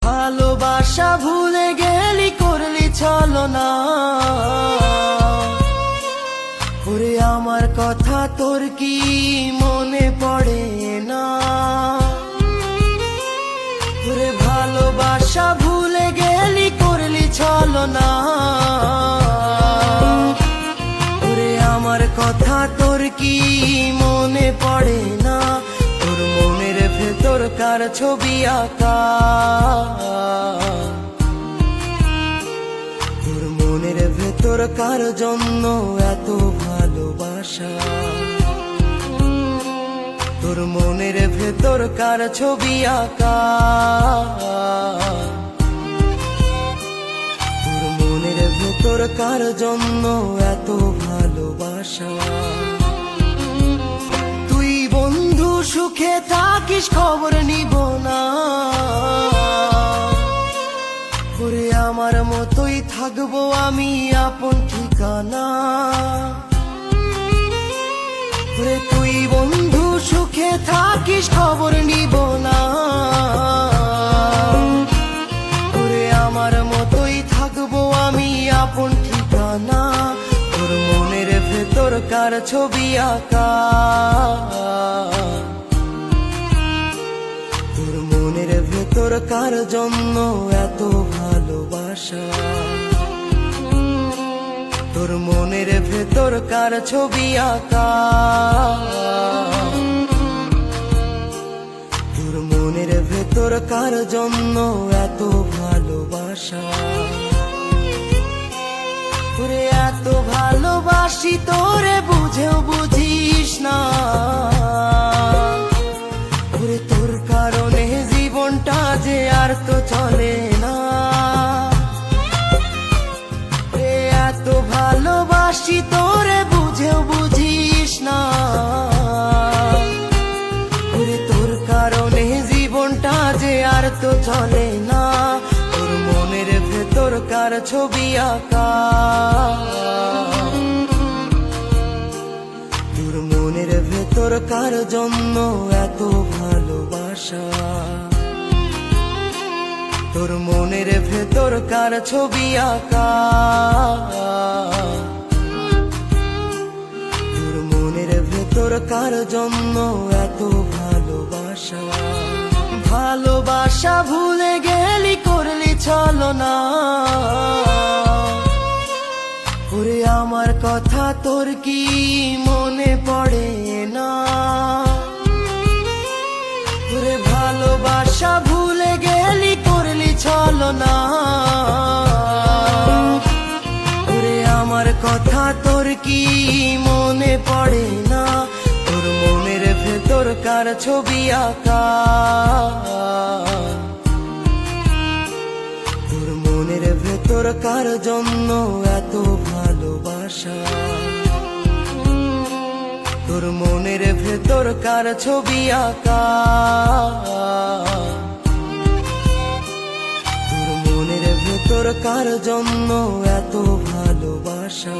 ভালোবাসা ভুলে গেলি করলি ছলনা, ওরে আমার কথা তোর কি মনে পড়ে না? ওরে ভালোবাসা ভুলে গেলি করলি ছলনা, ওরে আমার কথা তোর কি মনে পড়ে না? তোর মনের ভেতর কার ছবি আঁকা, তোর মনের ভেতর কার জন্য এত ভালোবাসা? তোর মনের ভেতর কার ছবি আঁকা, তোর মনের ভেতর কার জন্য এত ভালোবাসা? তুই বন্ধু সুখে থাকিস খবর নিব না, ওরে আমার মতোই থাকবো আমি আপন ঠিকানা। ওরে তুই বন্ধু সুখে থাকিস খবর নিব না, ওরে আমার মতোই থাকবো আমি আপন ঠিকানা। তোর মনের ভেতর কার ছবি আঁকা, তোর মনের ভেতর কার জন্য এত ভালোবাসা? তোর মনের ভেতর কার ছবি আঁকা, তোর মনের ভেতর কার জন্য এত ভালোবাসা? ওরে এত ভালোবাসি তোরে বুঝেও বুঝিস না, ওরে তোর কারণে জীবনটা যে আর তো চলে না। এত ভালোবাসি তোরে বুঝেও বুঝিস না, ওরে তোর কারণে জীবনটা যে আর তো চলে না। তোর মনের ভেতর কার ছবি আঁকা, তোর মনের ভেতর কার জন্য এত ভালোবাসা? তোর মনের ভেতর কার ছবি আঁকা, তোর মনের ভেতর কার জন্য এত ভালোবাসা? ভালোবাসা ভুলে গেলি করলি ছলনা, ওরে আমার কথা তোর কি মনে পড়ে না? ওরে ভালোবাসা ভুলে গেলি করলি ছলনা, ওরে আমার কথা তোর কি মনে পড়ে না? তোর মনের ভেতর কার ছবি আঁকা, তোর মনের ভেতর কার জন্য এত ভালোবাসা? তোর মনের ভেতর কার ছবি আঁকা, তোর মনের ভেতর কার জন্য এত ভালোবাসা?